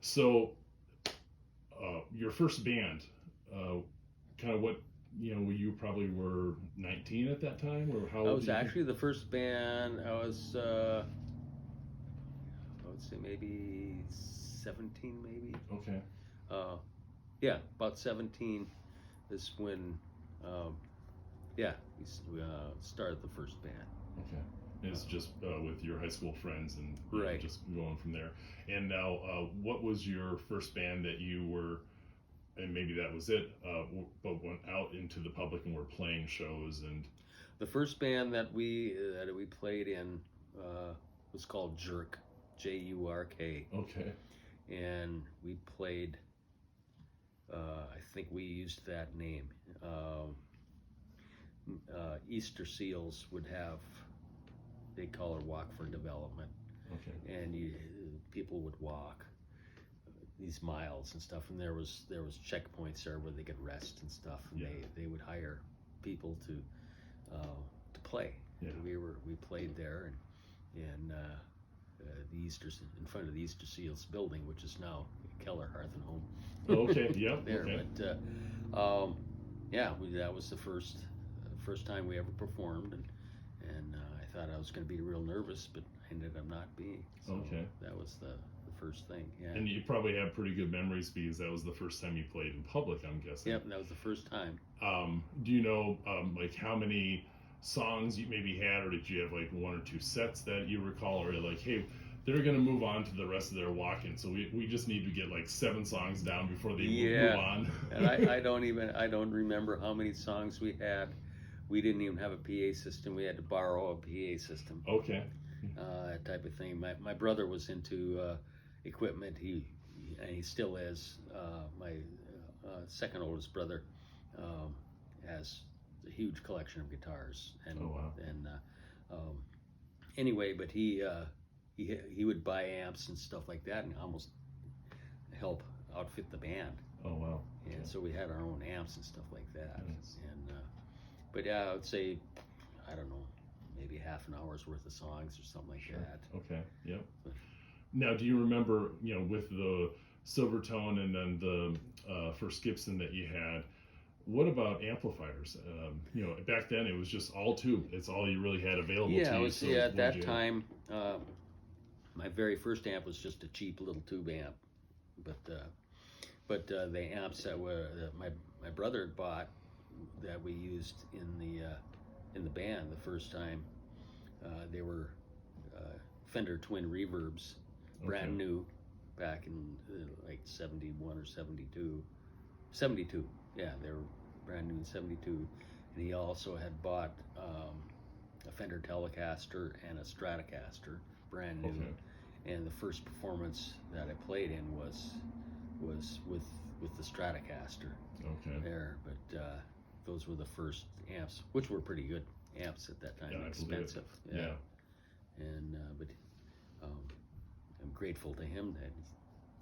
So, your first band, kind of what, you probably were 19 at that time, or how I old was do you think? actually the first band. I would say maybe 17, maybe. Okay, Uh, yeah, about 17 is when, um, yeah, we started the first band. okay. It's just with your high school friends and Right. just going from there. And now, what was your first band that you were, and maybe that was it, but went out into the public and were playing shows and The first band that we played in uh, was called Jerk, Jurk, okay, and we played. I think we used that name. Easter Seals would have, they call it Walk for Development, okay, and people would walk these miles and stuff, and there was checkpoints there where they could rest and stuff, and yeah, they would hire people to play. yeah. And we played there, and the Easter in front of the Easter Seals building, which is now Keller Hearth and Oh, Home. okay, yep, There, okay, yeah, that was the first time we ever performed, and I thought I was going to be real nervous, but I ended up not being. So okay. that was the first thing. Yeah. And you probably have pretty good memories because that was the first time you played in public, I'm guessing. Yep, that was the first time. Do you know, like how many songs you maybe had, or did you have like one or two sets that you recall, or like, hey, they're gonna move on to the rest of their walk-in, so we just need to get like 7 songs down before they move Yeah, on. and I don't remember how many songs we had. We didn't even have a PA system. We had to borrow a PA system, Okay. that type of thing. My brother was into equipment. And he still is. My second oldest brother has a huge collection of guitars, and Oh wow. anyway, but he would buy amps and stuff like that, and almost help outfit the band. Oh wow. And Okay. so we had our own amps and stuff like that. Nice. And but yeah, I would say, I don't know, maybe half an hour's worth of songs or something like Sure. that. Okay. Yep. But Now, do you remember, with the Silvertone and then the first Gibson that you had? What about amplifiers? Back then it was just all tube. It's all you really had available yeah, to I you. was So yeah, what at did that you? time. My very first amp was just a cheap little tube amp, but the amps that my brother had bought, that we used in the band the first time, they were Fender twin reverbs, Okay. brand new, back in like 71 or 72. 72, yeah, they were brand new in 72. And he also had bought a Fender Telecaster and a Stratocaster, brand new. Okay. And the first performance that I played in was with the Stratocaster Okay. there. But those were the first amps, which were pretty good amps at that time, Yeah, I believe it. expensive. Yeah. And but um, I'm grateful to him that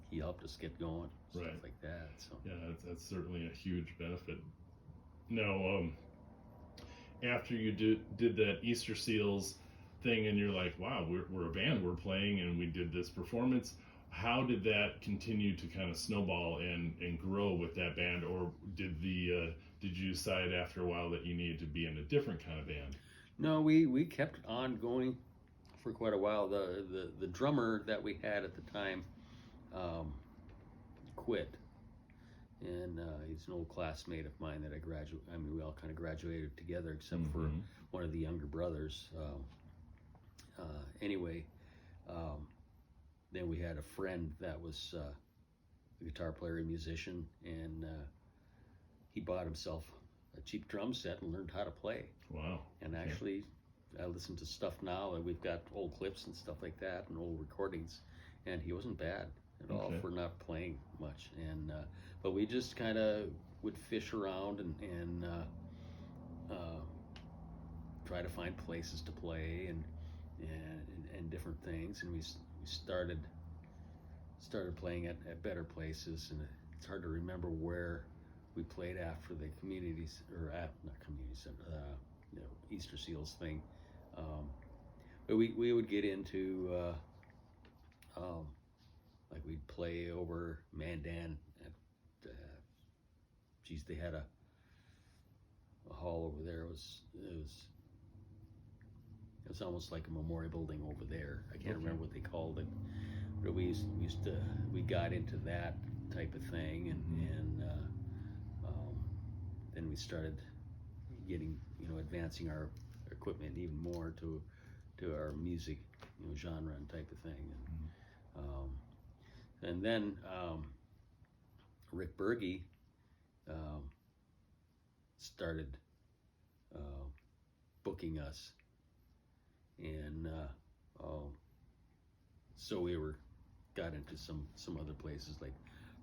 he helped us get going, stuff Right. like that. So Yeah, that's certainly a huge benefit. Now, after you did that Easter Seals thing, and you're like, wow, we're a band, we're playing, and we did this performance. How did that continue to kind of snowball and grow with that band, or did you decide after a while that you needed to be in a different kind of band? no, we kept on going for quite a while. The drummer that we had at the time um, quit, and he's an old classmate of mine that I graduated. I mean, we all kind of graduated together, except for Mm-hmm. one of the younger brothers. Anyway, um, then we had a friend that was a guitar player, a musician, and he bought himself a cheap drum set and learned how to play. Wow. And Okay. actually, I listen to stuff now, and we've got old clips and stuff like that, and old recordings, and he wasn't bad at all Okay. for not playing much. And but we just kind of would fish around and try to find places to play and different things. And we started playing at better places, and it's hard to remember where we played after the communities, or not community center, Easter Seals thing. But we would get into um, like we'd play over Mandan at, they had a hall over there. It was almost like a memorial building over there. I can't remember what they called it, but we got into that type of thing, and then we started getting, advancing our equipment even more to our music, genre and type of thing, and then Rick Berge started booking us, and so we got into some other places like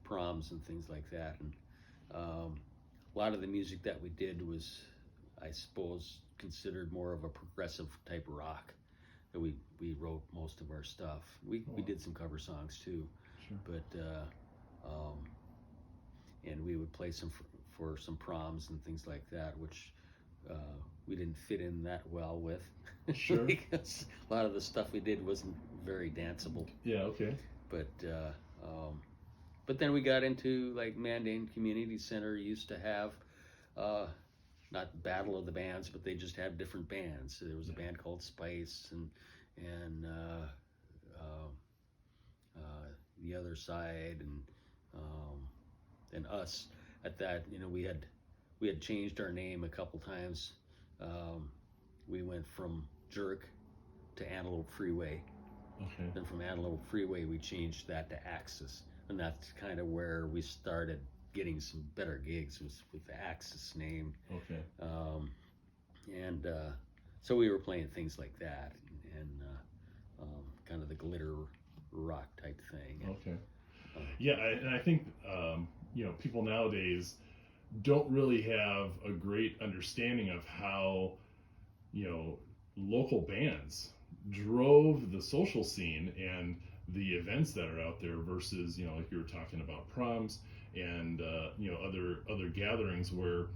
proms and things like that, and a lot of the music that we did was, I suppose, considered more of a progressive type rock. That we wrote most of our stuff. We did some cover songs too, Sure. But and we would play some for some proms and things like that, which we didn't fit in that well with. Sure. Because a lot of the stuff we did wasn't very danceable. Yeah, okay. But then we got into, like, Mandan Community Center used to have not Battle of the Bands, but they just had different bands. There was a band called Spice and the Other Side, and us. At that, we had changed our name a couple times. We went from Jerk to Antelope Freeway. Okay. Then from Antelope Freeway, we changed that to Axis, and that's kind of where we started getting some better gigs, was with the Axis name. Okay. So we were playing things like that, and kind of the glitter rock type thing. Okay. Yeah, and I think people nowadays don't really have a great understanding of how local bands drove the social scene and the events that are out there versus like you were talking about proms and other gatherings where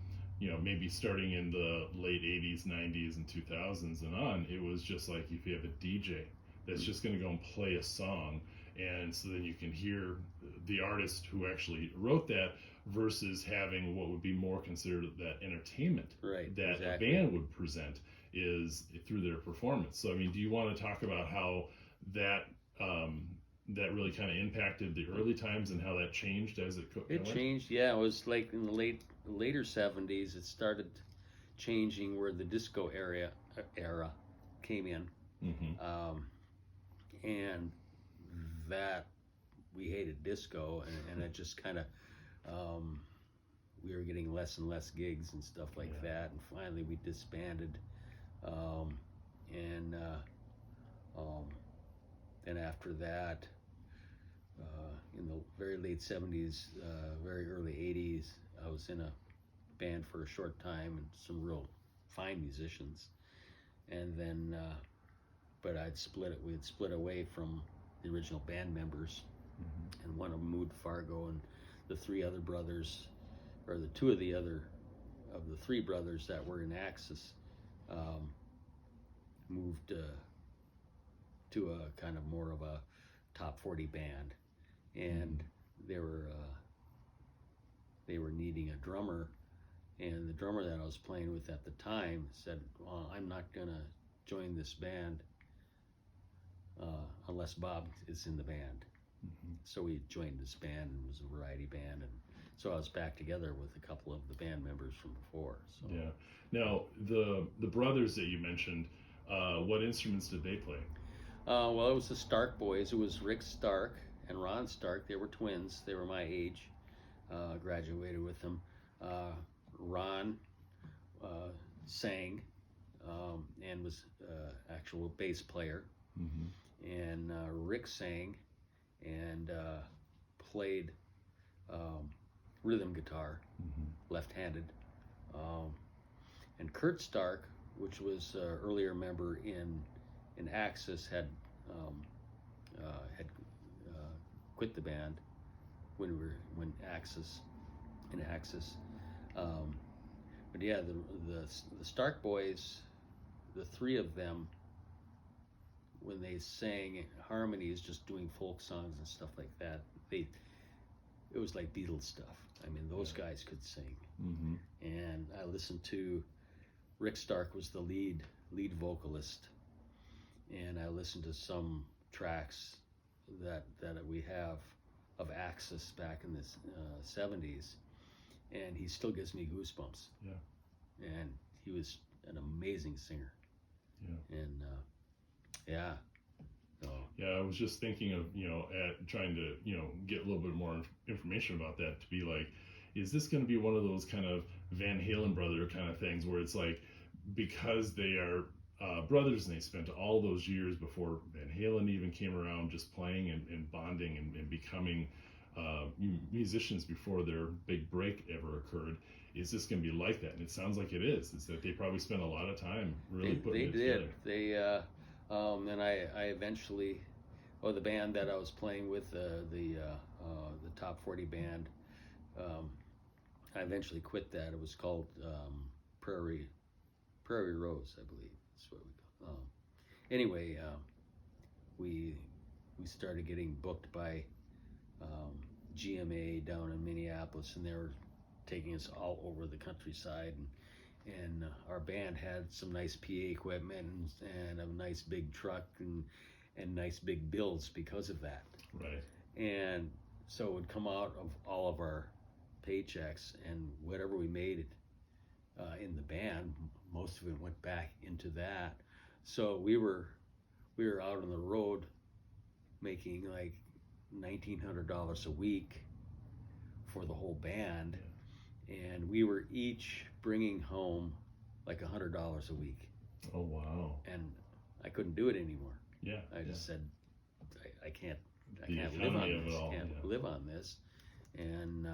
maybe starting in the late 80s, 90s, and 2000s and on, it was just like if you have a DJ that's just going to go and play a song, and so then you can hear the artist who actually wrote that versus having what would be more considered that entertainment that a band would present is through their performance. So I mean, do you want to talk about how that that really kind of impacted the early times and how that changed as it went? Changed, yeah. It was like in the later 70s it started changing, where the disco era came in. And that, we hated disco, and it just kind of we were getting less and less gigs and stuff like that, and finally we disbanded, and after that, in the very late 70s, very early 80s, I was in a band for a short time, and some real fine musicians, and then but we had split away from the original band members, and one of them moved to Fargo, and the three other brothers, or the two of the three brothers that were in Axis, moved to a kind of more of a top 40 band, and they were needing a drummer, and the drummer that I was playing with at the time said, "Well, I'm not gonna join this band unless Bob is in the band." So we joined this band, and it was a variety band, and so I was back together with a couple of the band members from before. So. Yeah. Now the brothers that you mentioned, what instruments did they play? Well, it was the Stark boys. It was Rick Stark and Ron Stark. They were twins. They were my age. Graduated with them. Ron sang and was actual bass player. And Rick sang and played rhythm guitar, left-handed. And Kurt Stark, which was an earlier member in Axis, had quit the band when Axis. But yeah, the Stark boys, the three of them when they sang harmonies, just doing folk songs and stuff like that, it was like Beatles stuff. I mean, those guys could sing. Mm-hmm. And I listened to Rick Stark was the lead vocalist, and I listened to some tracks that we have of Axis back in the 70s, and he still gives me goosebumps. Yeah. And he was an amazing singer. Yeah. And yeah. So, yeah, I was just thinking of, at trying to, get a little bit more information about that, to be like, is this going to be one of those kind of Van Halen brother kind of things where it's like, because they are brothers and they spent all those years before Van Halen even came around just playing and bonding and becoming musicians before their big break ever occurred. Is this going to be like that? And it sounds like it is that they probably spent a lot of time really putting it together. They did. And I eventually, the band that I was playing with, the Top 40 band, I eventually quit that. It was called Prairie Rose, I believe. That's what we call it. Anyway, we started getting booked by GMA down in Minneapolis, and they were taking us all over the countryside, and our band had some nice PA equipment and a nice big truck and nice big bills because of that. Right. And so it would come out of all of our paychecks, and whatever we made in the band, most of it went back into that. So we were out on the road making like $1,900 a week for the whole band. And we were each bringing home like $100 a week. Oh, wow. And I couldn't do it anymore. Yeah. I just said, I can't The live on economy of this. it all, Can't live on this. And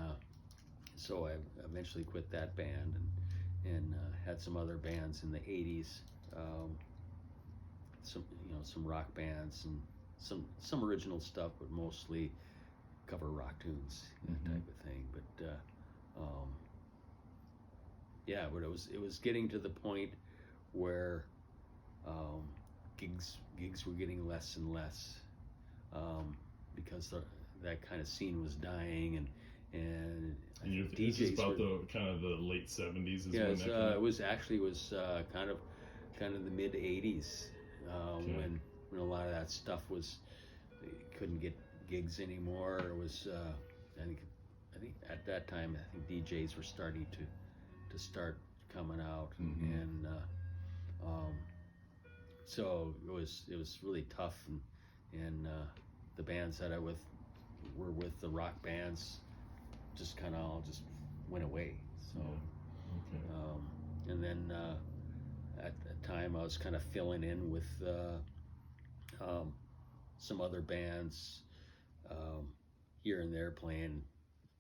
so I eventually quit that band and had some other bands in the 80s. Some rock bands and some original stuff, but mostly cover rock tunes, that type of thing. But yeah, but it was getting to the point where gigs were getting less and less because that kind of scene was dying, and this is about the kind of the late 70s. It was kind of the mid 80s when a lot of that stuff couldn't get gigs anymore. It was I think at that time DJs were starting to start coming out, and so it was really tough, and the bands that I were with, the rock bands, just kind of all just went away. So and then at that time I was kind of filling in with some other bands here and there, playing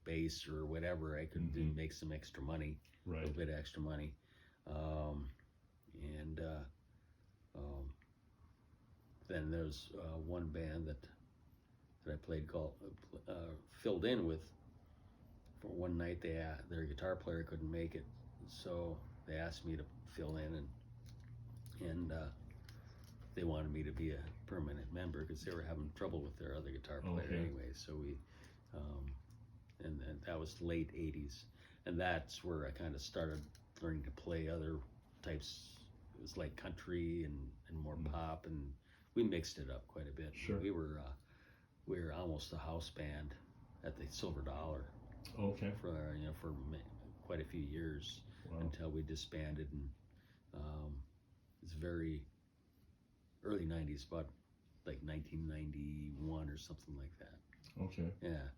bass or whatever I could do, make some extra money, a little bit of extra money, and then there's one band that I played filled in with. For one night, their guitar player couldn't make it, so they asked me to fill in, and they wanted me to be a permanent member because they were having trouble with their other guitar player anyway. So we, and that was late 80s, and that's where I kind of started learning to play other types. It was like country and more pop, and we mixed it up quite a bit. Sure. We were almost a house band at the Silver Dollar. Okay. For quite a few years. Wow. Until we disbanded, and it's very early 90s, about like 1991 or something like that. Okay. Yeah.